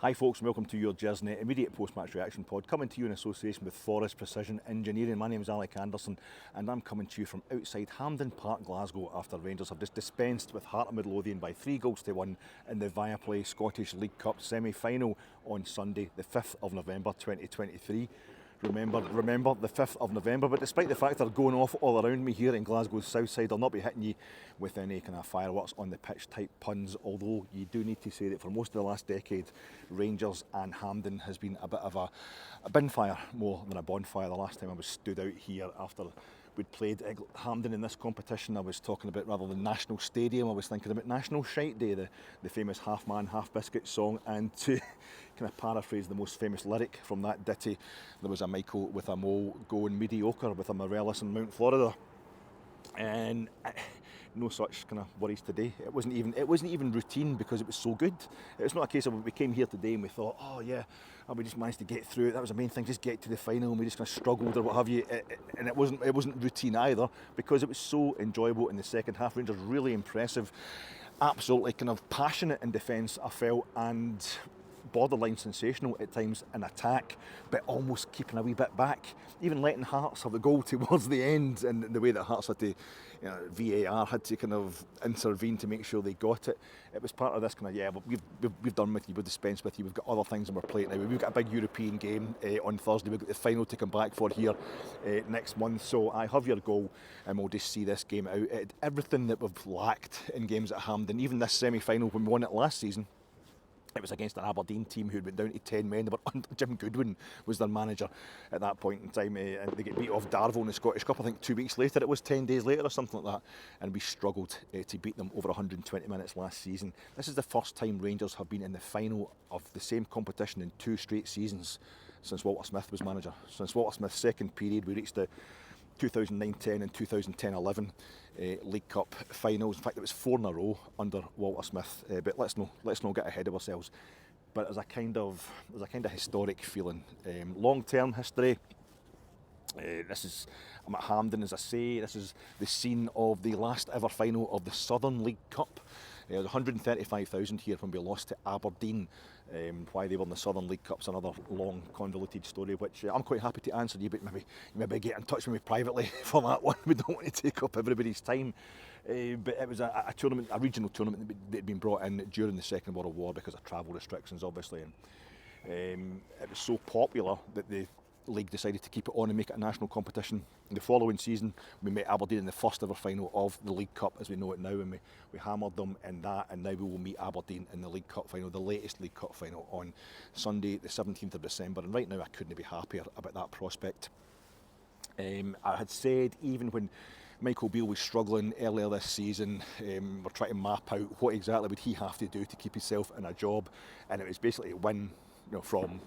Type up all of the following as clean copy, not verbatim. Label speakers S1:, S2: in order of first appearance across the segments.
S1: Hi folks, and welcome to your Gersnet immediate post-match reaction pod, coming to you in association with Forest Precision Engineering. My name is Alec Anderson and I'm coming to you from outside Hampden Park, Glasgow, after Rangers have just dispensed with Heart of Midlothian by 3-1 in the Viaplay Scottish League Cup semi-final on Sunday, the 5th of November 2023. Remember the 5th of November, but despite the fact they're going off all around me here in Glasgow's south side, I'll not be hitting you with any kind of fireworks on the pitch type puns, although you do need to say that for most of the last decade, Rangers and Hampden has been a bit of a binfire more than a bonfire. The last time I was stood out here after we'd played Hampden in this competition, I was talking about, rather than National Stadium, I was thinking about National Shite Day, the famous Half Man, Half Biscuit song. And to kind of paraphrase the most famous lyric from that ditty, there was a Michael with a Mo going mediocre with a Morelos in Mount Florida. And no such kind of worries today. It wasn't even routine because it was so good. It's not a case of we came here today and we thought, oh yeah, we just managed to get through it. That was the main thing, just get to the final, and we just kind of struggled or what have you. And it wasn't routine either, because it was so enjoyable in the second half. Rangers really impressive, absolutely kind of passionate in defence, I felt, and borderline sensational at times in attack, but almost keeping a wee bit back, even letting Hearts have the goal towards the end, and the way that Hearts had to, VAR had to kind of intervene to make sure they got it. It was part of this kind of, we've done with you, we've dispensed with you, we've got other things on our plate now. We've got a big European game on Thursday, we've got the final to come back for here next month, so I have your goal and we'll just see this game out. Everything that we've lacked in games at Hampden, even this semi-final when we won it last season, it was against an Aberdeen team who had went down to 10 men. Jim Goodwin was their manager at that point in time, and they get beat off Darvel in the Scottish Cup. I think 2 weeks later, it was 10 days later or something like that, and we struggled to beat them over 120 minutes last season. This is the first time Rangers have been in the final of the same competition in 2 straight seasons since Walter Smith was manager. Since Walter Smith's second period, we reached the 2009-10 and 2010-11 League Cup finals. In fact, it was 4 in a row under Walter Smith. But let's not get ahead of ourselves. But there's a kind of historic feeling. Long-term history. I'm at Hampden, as I say. This is the scene of the last ever final of the Southern League Cup. There was 135,000 here when we lost to Aberdeen. Why they were in the Southern League Cup's another long, convoluted story, which I'm quite happy to answer you, but maybe get in touch with me privately for that one. We don't want to take up everybody's time. But it was a tournament, a regional tournament that had been brought in during the Second World War because of travel restrictions, obviously. And it was so popular that the league decided to keep it on and make it a national competition. In the following season, we met Aberdeen in the first ever final of the League Cup as we know it now, and we hammered them in that, and now we will meet Aberdeen in the League Cup final, the latest League Cup final, on Sunday the 17th of December, and right now I couldn't be happier about that prospect. I had said, even when Michael Beale was struggling earlier this season, we're trying to map out what exactly would he have to do to keep himself in a job, and it was basically a win from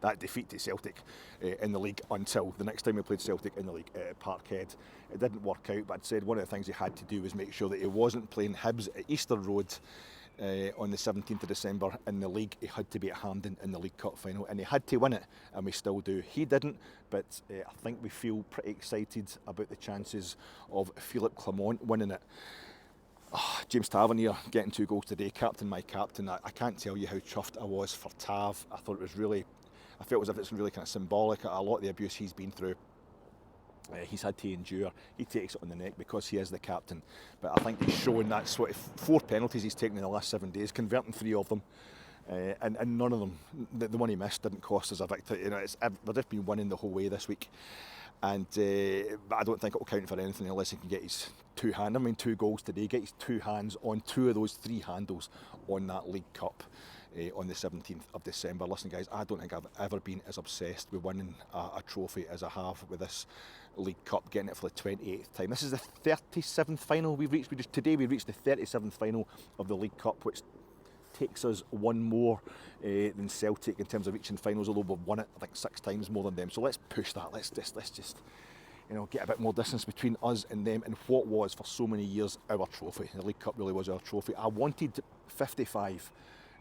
S1: that defeat to Celtic in the league until the next time we played Celtic in the league at Parkhead. It didn't work out, but I'd said one of the things he had to do was make sure that he wasn't playing Hibs at Easter Road on the 17th of December in the league. He had to be at Hampden in the League Cup final, and he had to win it, and we still do. He didn't, but I think we feel pretty excited about the chances of Philippe Clement winning it. James Tavernier getting 2 goals today, captain my captain. I can't tell you how chuffed I was for Tav. I felt as if it's really kind of symbolic. A lot of the abuse he's been through, he's had to endure. He takes it on the neck because he is the captain. But I think he's shown that sort of 4 penalties he's taken in the last 7 days, converting 3 of them. And none of them, the one he missed, didn't cost us a victory. They've just been winning the whole way this week. And I don't think it will count for anything unless he can get his 2 goals today, get his 2 hands on 2 of those 3 handles on that League Cup on the 17th of December. Listen guys, I don't think I've ever been as obsessed with winning a trophy as I have with this League Cup, getting it for the 28th time. This is the 37th final we've reached. Today we reached the 37th final of the League Cup, which takes us 1 more than Celtic in terms of reaching finals, although we've won it I think 6 times more than them. So let's push that. Let's just get a bit more distance between us and them, and what was for so many years our trophy. The League Cup really was our trophy. I wanted 55.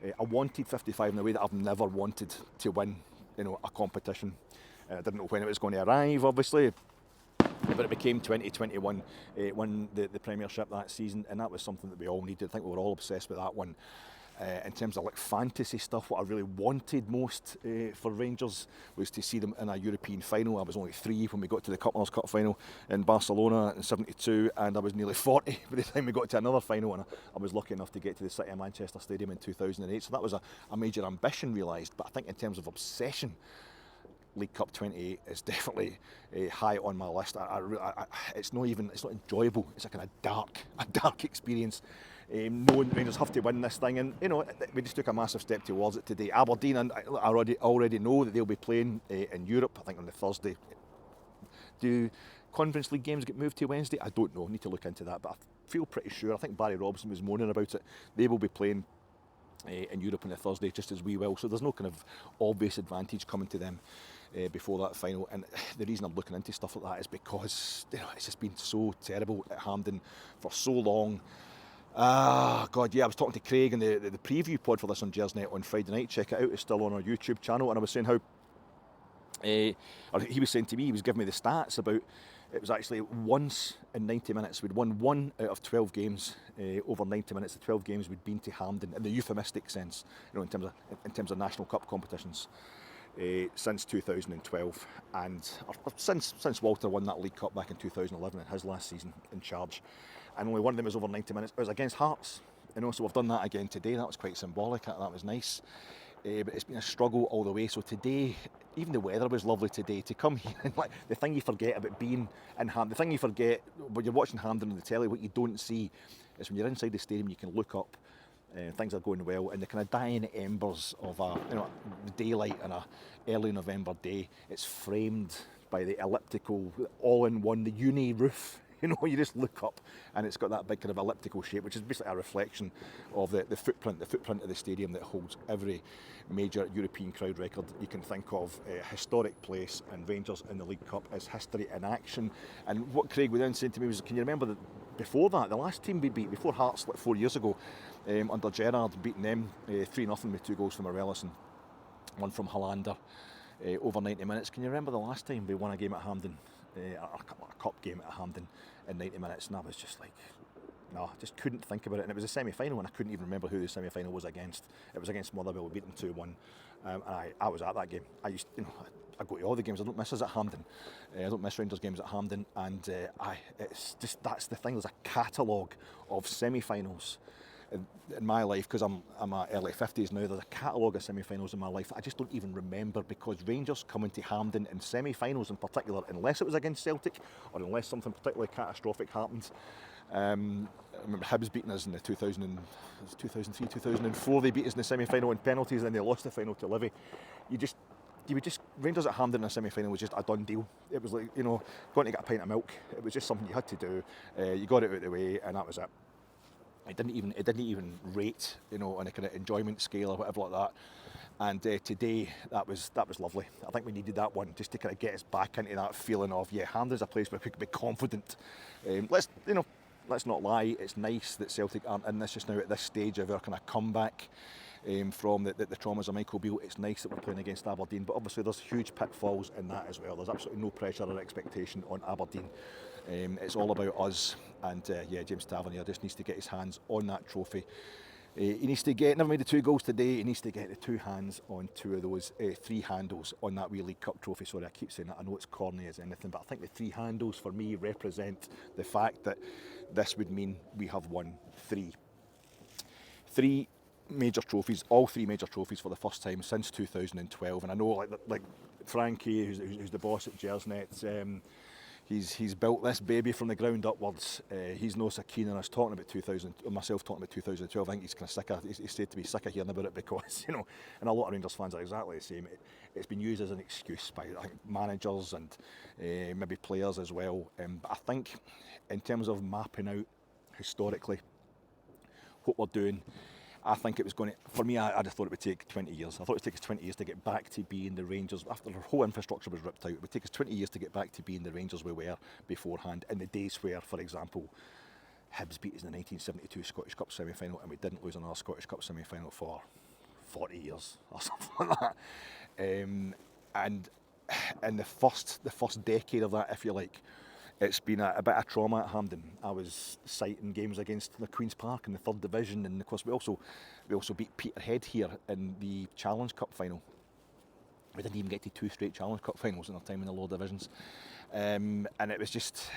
S1: I wanted 55 in a way that I've never wanted to win, a competition. I didn't know when it was going to arrive, obviously. But it became 2021, won the Premiership that season, and that was something that we all needed. I think we were all obsessed with that one. In terms of like fantasy stuff, what I really wanted most for Rangers was to see them in a European final. I was only 3 when we got to the Cup Winners' Cup final in Barcelona in '72, and I was nearly 40 by the time we got to another final, and I was lucky enough to get to the City of Manchester Stadium in 2008. So that was a major ambition realised. But I think in terms of obsession, League Cup 28 is definitely high on my list. It's not enjoyable. It's a kind of dark experience. Knowing Rangers have to win this thing, and we just took a massive step towards it today. Aberdeen, and I already know that they'll be playing in Europe. I think on the Thursday. Do Conference League games get moved to Wednesday? I don't know. I need to look into that, but I feel pretty sure. I think Barry Robson was moaning about it. They will be playing in Europe on the Thursday, just as we will. So there's no kind of obvious advantage coming to them before that final. And the reason I'm looking into stuff like that is because it's just been so terrible at Hampden for so long. I was talking to Craig in the preview pod for this on Gersnet on Friday night. Check it out, it's still on our YouTube channel. And I was saying how, or he was saying to me, he was giving me the stats about, it was actually once in 90 minutes, we'd won 1 out of 12 games over 90 minutes. The 12 games we'd been to Hampden, in the euphemistic sense, in terms of national cup competitions, since 2012, and since Walter won that League Cup back in 2011 in his last season in charge. And only one of them was over 90 minutes. It was against Hearts, so we've done that again today. That was quite symbolic. That was nice. But it's been a struggle all the way. So today, even the weather was lovely today. To come here, and like the thing you forget about being in Hampden, the thing you forget when you're watching Hampden on the telly, what you don't see is when you're inside the stadium, you can look up. Things are going well, and the kind of dying embers of the daylight on a early November day. It's framed by the elliptical, all-in-one, the uni roof. You just look up and it's got that big kind of elliptical shape, which is basically a reflection of the footprint of the stadium that holds every major European crowd record you can think of. A historic place, and Rangers in the League Cup is history in action. And what Craig was then saying to me was, can you remember that before that, the last team we beat, before Hearts, like 4 years ago, under Gerrard, beating them 3-0 with 2 goals from Morelos and 1 from Hollander over 90 minutes. Can you remember the last time we won a game at Hampden? A cup game at Hampden in 90 minutes, and I was just like, no, I just couldn't think about it. And it was a semi-final, and I couldn't even remember who the semi-final was against. It was against Motherwell. We beat them 2-1, and I was at that game. I go to all the games. I don't miss us at Hampden. I don't miss Rangers games at Hampden, and it's just, that's the thing. There's a catalogue of semi-finals in my life, because I'm early 50s now. There's a catalogue of semi-finals in my life that I just don't even remember, because Rangers coming to Hampden in semi-finals in particular, unless it was against Celtic or unless something particularly catastrophic happened. I remember Hibs beating us in the 2003, 2004. They beat us in the semi-final in penalties, and then they lost the final to Livy. Rangers at Hampden in a semi-final was just a done deal. It was like, going to get a pint of milk. It was just something you had to do. You got it out of the way, and that was it. It didn't even rate, on a kind of enjoyment scale or whatever like that. And today, that was lovely. I think we needed that one just to kind of get us back into that feeling of, Hampden's a place where we can be confident. Let's not lie. It's nice that Celtic aren't in this just now at this stage of our kind of comeback from the traumas of Michael Beale. It's nice that we're playing against Aberdeen, but obviously there's huge pitfalls in that as well. There's absolutely no pressure or expectation on Aberdeen. It's all about us, and James Tavernier just needs to get his hands on that trophy. He needs to get, never mind the 2 goals today, he needs to get the 2 hands on 2 of those 3 handles on that wee League Cup trophy. Sorry, I keep saying that, I know it's corny as anything, but I think the 3 handles for me represent the fact that this would mean we have won 3 major trophies, all 3 major trophies for the first time since 2012. And I know like Frankie, who's the boss at Gersnet, he's built this baby from the ground upwards. He's no so keen on us talking about myself talking about 2012. I think he's kind of sick of, he's said to be sick of hearing about it, because, and a lot of Rangers fans are exactly the same. It's been used as an excuse by, I think, managers and maybe players as well. But I think in terms of mapping out historically what we're doing, I think it was going to, for me, I just thought it would take 20 years. I thought it would take us 20 years to get back to being the Rangers. After our whole infrastructure was ripped out, it would take us 20 years to get back to being the Rangers we were beforehand, in the days where, for example, Hibs beat us in the 1972 Scottish Cup semi-final, and we didn't lose another Scottish Cup semi-final for 40 years or something like that. And in the first decade of that, if you like, it's been a bit of trauma at Hampden. I was citing games against the Queen's Park in the 3rd Division, and of course we also beat Peterhead here in the Challenge Cup final. We didn't even get to 2 straight Challenge Cup finals in our time in the lower divisions, and it was just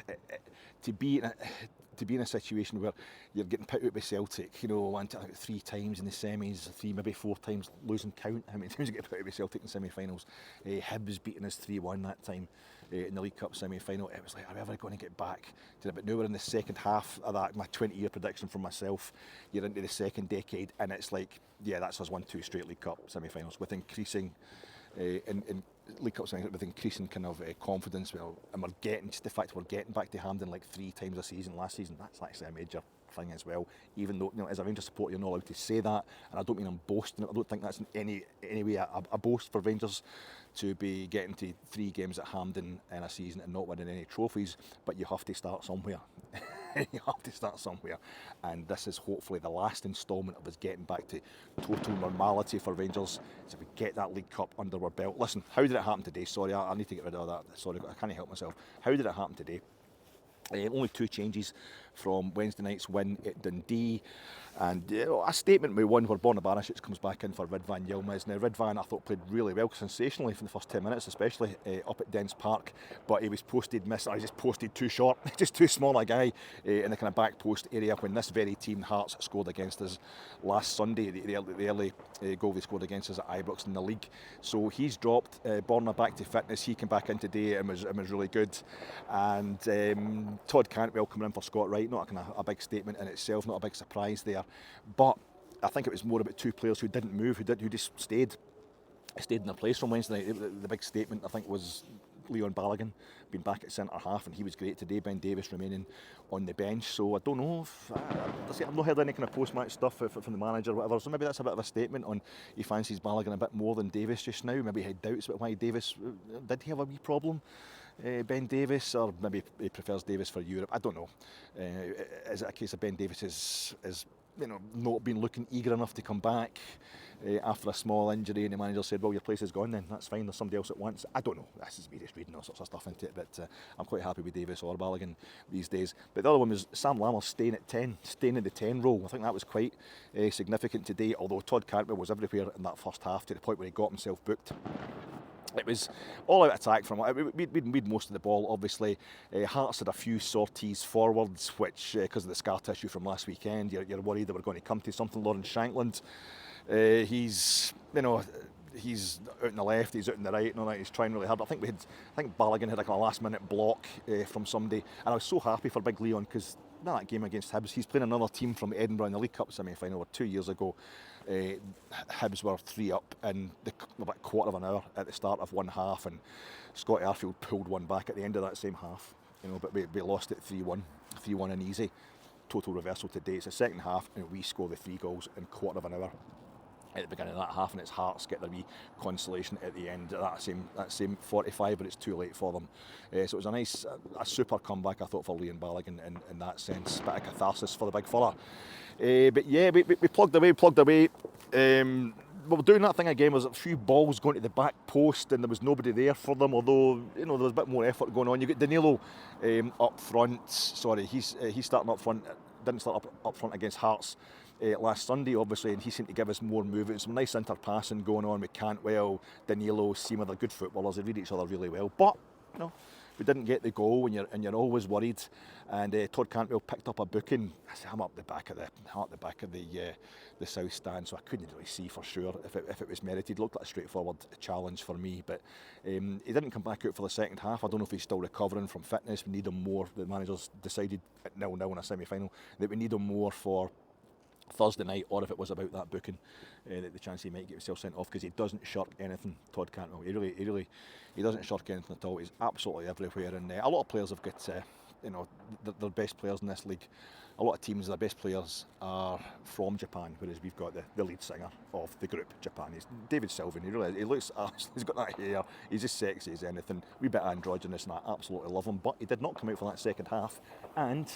S1: to be in a situation where you're getting put out by Celtic, 3 times in the semis, 3 maybe 4 times, losing count how many times you get put out by Celtic in semi-finals. Hibs beating us 3-1 that time in the League Cup semi-final. It was like, are we ever going to get back to it? But now we're in the second half of that, my 20-year prediction for myself. You're into the second decade, and it's like, yeah, that's us 1-2 straight League Cup semi-finals with increasing in League Cup with increasing kind of confidence. And we're getting, just the fact we're getting back to Hampden like 3 times a season last season, that's actually a major thing as well. Even though, as a Rangers supporter, you're not allowed to say that, and I don't mean I'm boasting. I don't think that's in any way a boast for Rangers to be getting to 3 games at Hampden in a season and not winning any trophies, but you have to start somewhere. You have to start somewhere, and this is hopefully the last instalment of us getting back to total normality for Rangers, so we get that League Cup under our belt. Listen, how did it happen today? Sorry, I need to get rid of that. Sorry, I can't help myself. How did it happen today? Only 2 changes from Wednesday night's win at Dundee, and a statement with one where Borna Barisic comes back in for Ridvan Yilmaz. Now Ridvan I thought played really well, sensationally for the first 10 minutes, especially up at Dens Park, but he was just posted too short, just too small a guy in the kind of back post area when this very team, Hearts, scored against us last Sunday, the early goal they scored against us at Ibrox in the league. So he's dropped, Borna back to fitness, he came back in today and was really good, and Todd Cantwell coming in for Scott Wright, not a big statement in itself, not a big surprise there, but I think it was more about 2 players who didn't move, who just stayed in their place from Wednesday night. The big statement I think was Leon Balogun being back at centre half, and he was great today. Ben Davies remaining on the bench, so I don't know if I've not heard any kind of post-match stuff from the manager or whatever, so maybe that's a bit of a statement on he fancies Balogun a bit more than Davies just now. Maybe he had doubts about why Davies, did he have a wee problem, Ben Davies, or maybe he prefers Davies for Europe. I don't know. Is it a case of Ben Davies is not been looking eager enough to come back after a small injury, and the manager said, well, your place is gone then, that's fine, there's somebody else at once? I don't know, this is me just reading all sorts of stuff into it, but I'm quite happy with Davies or Balogun these days. But the other one was Sam Lammer staying in the 10 role. I think that was quite significant today, although Todd Cantwell was everywhere in that first half to the point where he got himself booked. It was all-out attack from we'd most of the ball, obviously. Hearts had a few sorties forwards, which, because of the scar tissue from last weekend, you're worried that we're going to come to something. Lawrence Shankland, he's out on the left, he's out on the right, and all that. He's trying really hard. I think Balogun had like a last-minute block from somebody, and I was so happy for Big Leon, because that game against Hibs, he's playing another team from Edinburgh in the League Cup semi-final 2 years ago. Hibs were 3 up in about a quarter of an hour at the start of one half, and Scott Arfield pulled one back at the end of that same half. But we lost it 3-1 and easy. Total reversal today. It's the second half, and we score the 3 goals in a quarter of an hour at the beginning of that half, and it's Hearts get their wee consolation at the end of that same 45, but it's too late for them. So it was a super comeback, I thought, for Leon Balogun in that sense. Bit of catharsis for the big fella. But yeah, we plugged away. We were doing that thing again. There was a few balls going to the back post, and there was nobody there for them, although there was a bit more effort going on. You got Danilo up front. Sorry, he's starting up front. Didn't start up front against Hearts last Sunday, obviously, and he seemed to give us more movement. Some nice inter-passing going on with Cantwell, Danilo, Seamer. They're good footballers. They read each other really well. But we didn't get the goal, and you're always worried. And Todd Cantwell picked up a booking. I'm up the back of the south stand, so I couldn't really see for sure if it was merited. It looked like a straightforward challenge for me, but he didn't come back out for the second half. I don't know if he's still recovering from fitness. We need him more. The managers decided at 0-0 in a semi-final that we need him more for Thursday night, or if it was about that booking, the chance he might get himself sent off, because he doesn't shirk anything, Todd Cantwell. He doesn't shirk anything at all. He's absolutely everywhere, and a lot of players have got their best players in this league. A lot of teams, their best players are from Japan, whereas we've got the lead singer of the group, Japan. He's David Sylvan. He looks, he's got that hair. He's as sexy as anything. Wee bit androgynous, and I absolutely love him. But he did not come out for that second half, and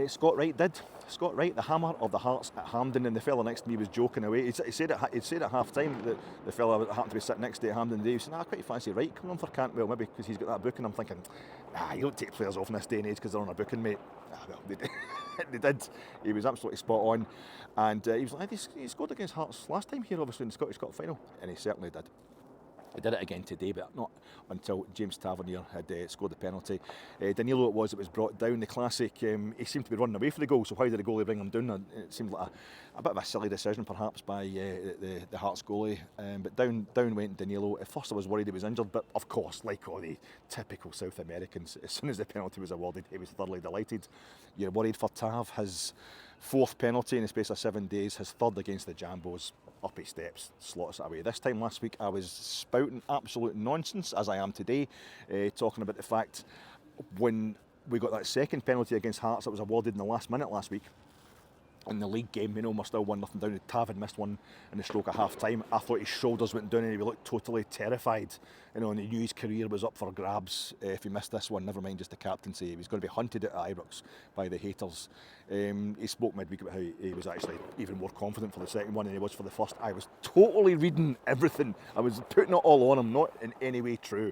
S1: Scott Wright did. Scott Wright, the hammer of the Hearts at Hampden, and the fella next to me was joking away. He said at half time that the fella that happened to be sitting next to at Hampden today, he said, I quite fancy Wright coming on for Cantwell, maybe because he's got that booking. I'm thinking, you don't take players off in this day and age because they're on a booking, mate. Well, they did. He was absolutely spot on. And he was like, he scored against Hearts last time here, obviously, in the Scottish Cup final. And he certainly did. He did it again today, but not until James Tavernier had scored the penalty. Danilo it was brought down. The classic, he seemed to be running away for the goal, so why did the goalie bring him down? It seemed like a bit of a silly decision perhaps by the Hearts goalie, but down went Danilo. At first I was worried he was injured, but of course, like all the typical South Americans, as soon as the penalty was awarded, he was thoroughly delighted. You're worried for Tav, his fourth penalty in the space of 7 days, his third against the Jambos. Up he steps, slots it away. This time last week I was spouting absolute nonsense, as I am today, talking about the fact when we got that second penalty against Hearts that was awarded in the last minute last week, in the league game, we're still 1-0 down. Tav had missed one in the stroke of half time. I thought his shoulders went down and he looked totally terrified. And he knew his career was up for grabs if he missed this one, never mind just the captaincy. He was going to be hunted at Ibrox by the haters. He spoke midweek about how he was actually even more confident for the second one than he was for the first. I was totally reading everything. I was putting it all on him, not in any way true.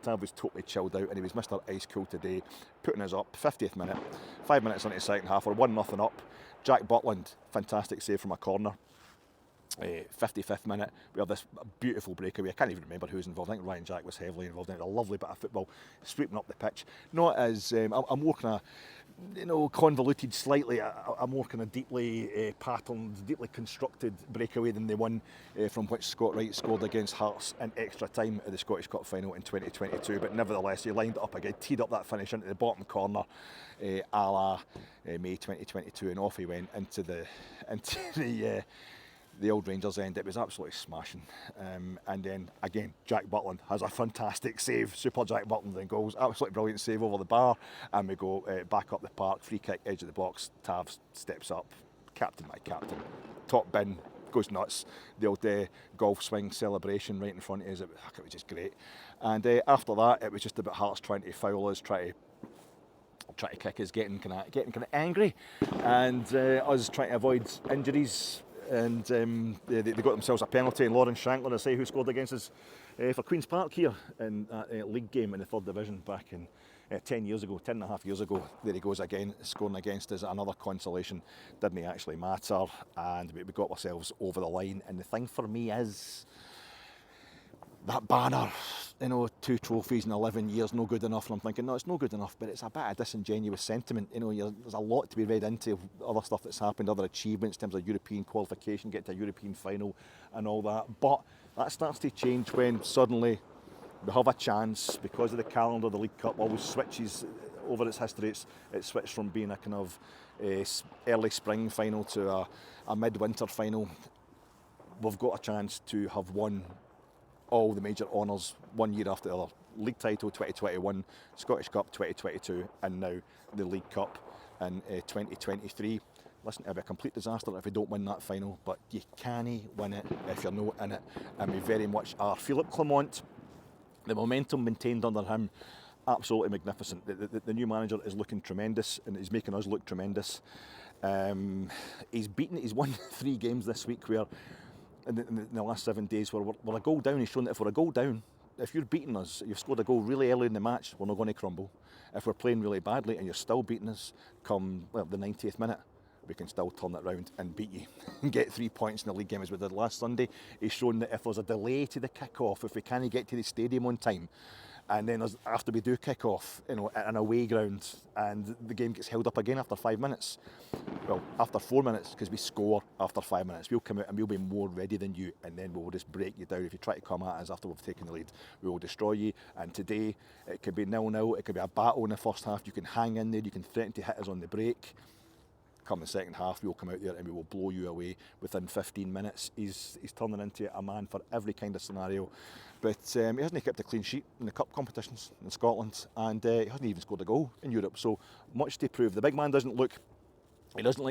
S1: Tav was totally chilled out and he was Mr. Ice Cool today, putting us up, 50th minute, 5 minutes into the second half, we're 1-0 up. Jack Butland, fantastic save from a corner. 55th minute, we have this beautiful breakaway. I can't even remember who was involved. I think Ryan Jack was heavily involved in it. A lovely bit of football, sweeping up the pitch. Not as I'm more kind of, convoluted slightly. A more kind of deeply patterned, deeply constructed breakaway than the one from which Scott Wright scored against Hearts in extra time at the Scottish Cup final in 2022. But nevertheless, he lined it up again, teed up that finish into the bottom corner, a la May 2022, and off he went into the old Rangers end. It was absolutely smashing. And then again, Jack Butland has a fantastic save. Super Jack Butland in goals. Absolutely brilliant save over the bar. And we go back up the park, free kick, edge of the box. Tav steps up. Captain, my captain. Top bin, goes nuts. The old golf swing celebration right in front of us. It was just great. And after that, it was just about Hearts trying to foul us, try to kick us, getting kind of angry, and us trying to avoid injuries. And they got themselves a penalty, and Lawrence Shanklin, I say, who scored against us for Queen's Park here in that league game in the third division back in 10 and a half years ago. There he goes again, scoring against us. Another consolation. Didn't actually matter, and we got ourselves over the line. And the thing for me is that banner, 2 trophies in 11 years, no good enough. And I'm thinking, no, it's no good enough, but it's a bit of disingenuous sentiment. There's a lot to be read into other stuff that's happened, other achievements in terms of European qualification, get to a European final and all that. But that starts to change when suddenly we have a chance, because of the calendar. The League Cup always switches over its history. It switched from being a kind of early spring final to a midwinter final. We've got a chance to have won all the major honours one year after the other. League title 2021, Scottish Cup 2022, and now the League Cup in 2023. Listen, it'll be a complete disaster if we don't win that final, but you can't win it if you're not in it, and we very much are. Philippe Clement, the momentum maintained under him, absolutely magnificent. The new manager is looking tremendous, and he's making us look tremendous. He's won 3 games this week where in the last 7 days where we're a goal down. He's shown that if we're a goal down, if you're beating us, you've scored a goal really early in the match, we're not going to crumble. If we're playing really badly and you're still beating us come the 90th minute, we can still turn it round and beat you and get 3 points in the league game as we did last Sunday. He's shown that if there's a delay to the kick-off, if we can't get to the stadium on time, and then after we do kick off, at an away ground, and the game gets held up again after 5 minutes. Well, after 4 minutes, because we score after 5 minutes, we'll come out and we'll be more ready than you, and then we'll just break you down. If you try to come at us after we've taken the lead, we will destroy you. And today, it could be 0-0, it could be a battle in the first half. You can hang in there, you can threaten to hit us on the break. Come the second half, we'll come out there and we will blow you away within 15 minutes. He's turning into a man for every kind of scenario. But he hasn't kept a clean sheet in the cup competitions in Scotland, and he hasn't even scored a goal in Europe. So much to prove. The big man doesn't like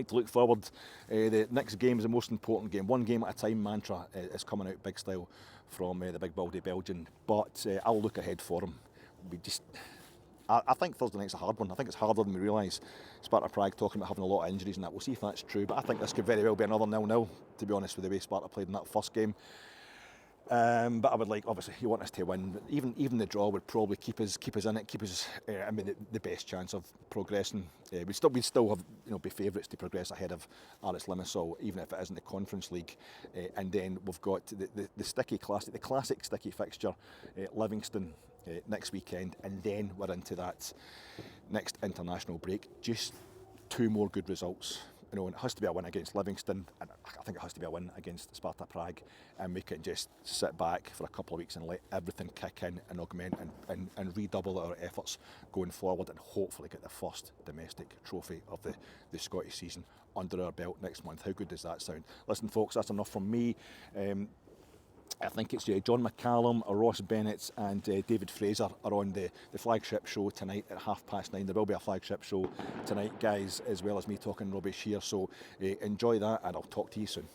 S1: to look forward. The next game is the most important game. 1 game at a time mantra is coming out big style from the big baldy Belgian. But I'll look ahead for him. I think Thursday night's a hard one. I think it's harder than we realise. Sparta Prague talking about having a lot of injuries and that. We'll see if that's true. But I think this could very well be another 0-0, to be honest, with the way Sparta played in that first game. But I would like, obviously, you want us to win. But even the draw would probably keep us in it, keep us. The best chance of progressing. We'd still have be favourites to progress ahead of Aris Limassol, even if it isn't the Conference League. And then we've got the classic sticky fixture, Livingston next weekend, and then we're into that next international break. Just 2 more good results. And it has to be a win against Livingston, and I think it has to be a win against Sparta Prague, and we can just sit back for a couple of weeks and let everything kick in and augment and redouble our efforts going forward, and hopefully get the first domestic trophy of the Scottish season under our belt next month. How good does that sound? Listen, folks, that's enough from me. I think it's John McCallum, Ross Bennett and David Fraser are on the flagship show tonight at 9:30. There will be a flagship show tonight, guys, as well as me talking rubbish here. So enjoy that, and I'll talk to you soon.